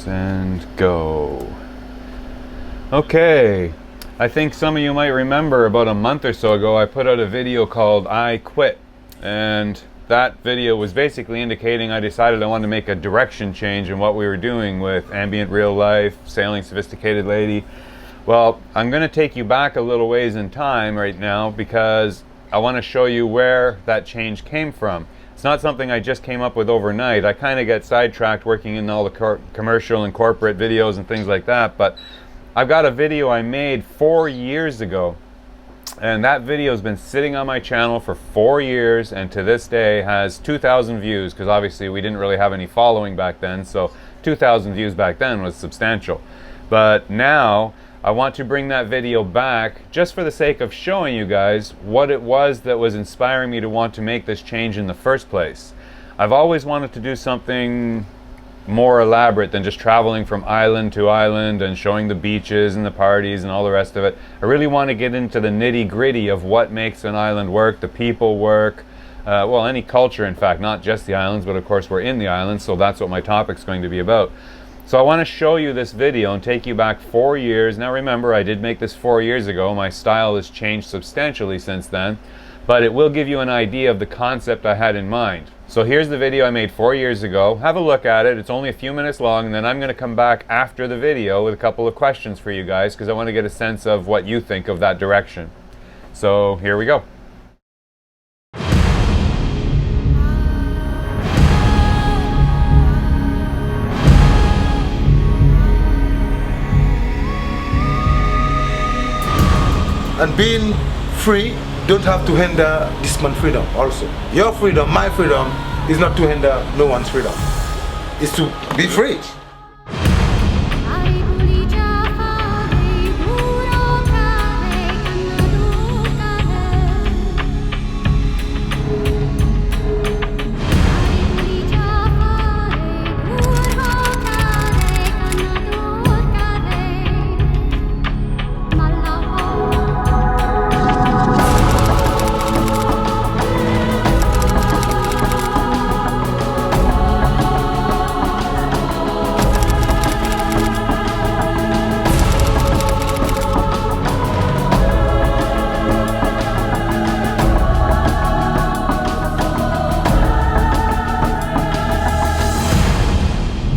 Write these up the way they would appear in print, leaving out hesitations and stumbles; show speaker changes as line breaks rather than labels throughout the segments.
and go. Okay, I think some of you might remember about a month or so ago I put out a video called I Quit, and that video was basically indicating I decided I wanted to make a direction change in what we were doing with Ambient Real Life, Sailing Sophisticated Lady. Well, I'm going to take you back a little ways in time right now because I want to show you where that change came from. It's not something I just came up with overnight. I kind of get sidetracked working in all the commercial and corporate videos and things like that, but I've got a video I made 4 years ago, and that video has been sitting on my channel for 4 years and to this day has 2,000 views, because obviously we didn't really have any following back then, so 2,000 views back then was substantial. But now I want to bring that video back just for the sake of showing you guys what it was that was inspiring me to want to make this change in the first place. I've always wanted to do something more elaborate than just traveling from island to island and showing the beaches and the parties and all the rest of it. I really want to get into the nitty-gritty of what makes an island work, the people work, well, any culture in fact, not just the islands, but of course we're in the islands, so that's what my topic's going to be about. So I want to show you this video and take you back 4 years. Now remember, I did make this 4 years ago. My style has changed substantially since then, but it will give you an idea of the concept I had in mind. So here's the video I made 4 years ago. Have a look at it. It's only a few minutes long, and then I'm going to come back after the video with a couple of questions for you guys because I want to get a sense of what you think of that direction. So here we go.
And being free don't have to hinder this man's freedom also. Your freedom, my freedom, is not to hinder no one's freedom. It's to be free.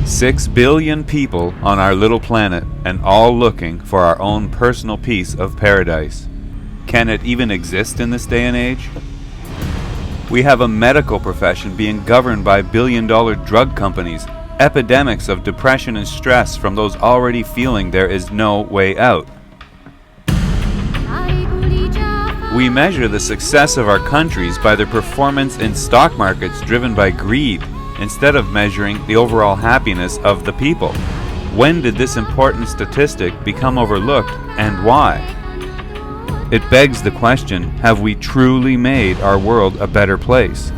Six billion people on our little planet, and all looking for our own personal piece of paradise. Can it even exist in this day and age? We have a medical profession being governed by billion-dollar drug companies, epidemics of depression and stress from those already feeling there is no way out. We measure the success of our countries by their performance in stock markets driven by greed, instead of measuring the overall happiness of the people. When did this important statistic become overlooked, and why? It begs the question, have we truly made our world a better place?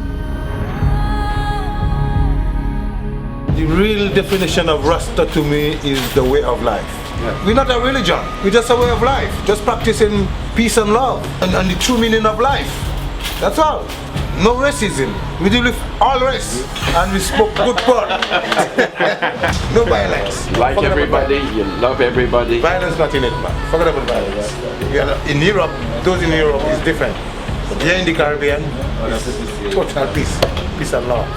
The real definition of Rasta to me is the way of life. Yeah. We're not a religion, we're just a way of life, just practicing peace and love and the true meaning of life. That's all. No racism. We deal with all race, and we spoke good word. No violence.
Like everybody, you love everybody.
Violence not in it, man. Forget about violence. In Europe, those in Europe is different. But here in the Caribbean, it's total peace, peace and love.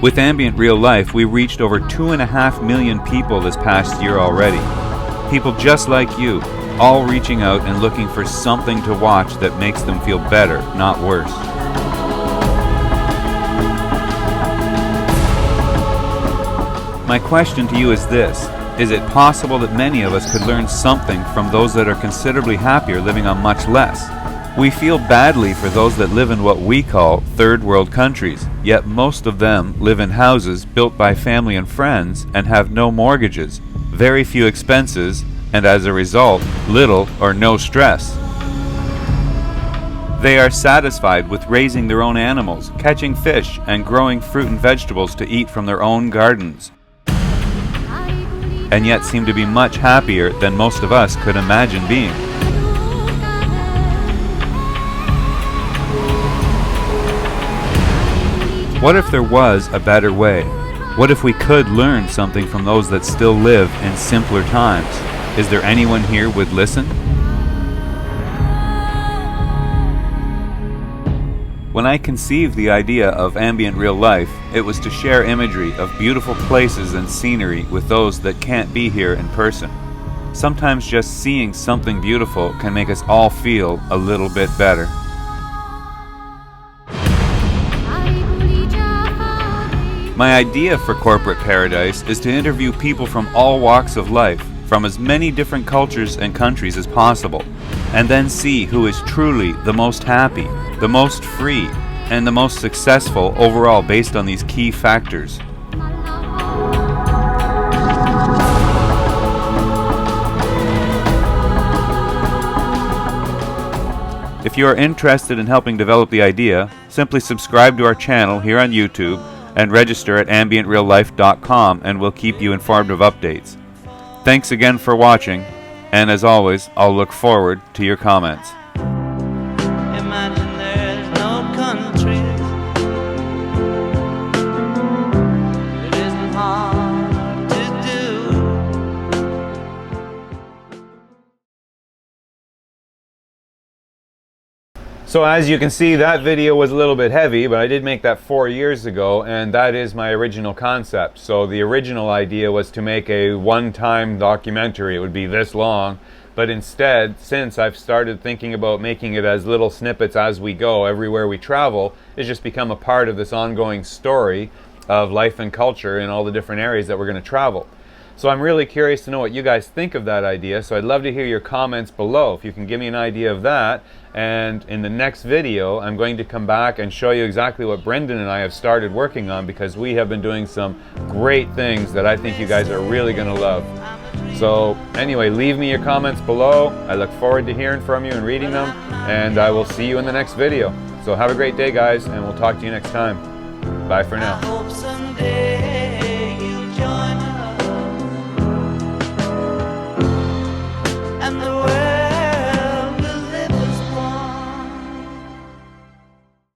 With Ambient Real Life, we reached over 2.5 million people this past year already. People just like you, all reaching out and looking for something to watch that makes them feel better, not worse. My question to you is this: is it possible that many of us could learn something from those that are considerably happier living on much less? We feel badly for those that live in what we call third world countries, yet most of them live in houses built by family and friends and have no mortgages, very few expenses, and as a result, little or no stress. They are satisfied with raising their own animals, catching fish, and growing fruit and vegetables to eat from their own gardens, and yet seem to be much happier than most of us could imagine being.
What if there was a better way? What if we could learn something from those that still live in simpler times? Is there anyone here would listen? When I conceived the idea of ambient real life, it was to share imagery of beautiful places and scenery with those that can't be here in person. Sometimes just seeing something beautiful can make us all feel a little bit better. My idea for Corporate Paradise is to interview people from all walks of life, from as many different cultures and countries as possible, and then see who is truly the most happy, the most free, and the most successful overall based on these key factors. If you are interested in helping develop the idea, simply subscribe to our channel here on YouTube and register at ambientreallife.com, and we'll keep you informed of updates. Thanks again for watching, and as always, I'll look forward to your comments.
Imagine there's no countries. It isn't hard to do.
So as you can see, that video was a little bit heavy, but I did make that 4 years ago, and that is my original concept. So the original idea was to make a one-time documentary. It would be this long, but instead, since I've started thinking about making it as little snippets as we go, everywhere we travel, it's just become a part of this ongoing story of life and culture in all the different areas that we're going to travel. So I'm really curious to know what you guys think of that idea, so I'd love to hear your comments below if you can give me an idea of that. And in the next video, I'm going to come back and show you exactly what Brenden and I have started working on, because we have been doing some great things that I think you guys are really going to love. So anyway, leave me your comments below. I look forward to hearing from you and reading them, and I will see you in the next video. So have a great day, guys, and we'll talk to you next time. Bye for now.
I hope someday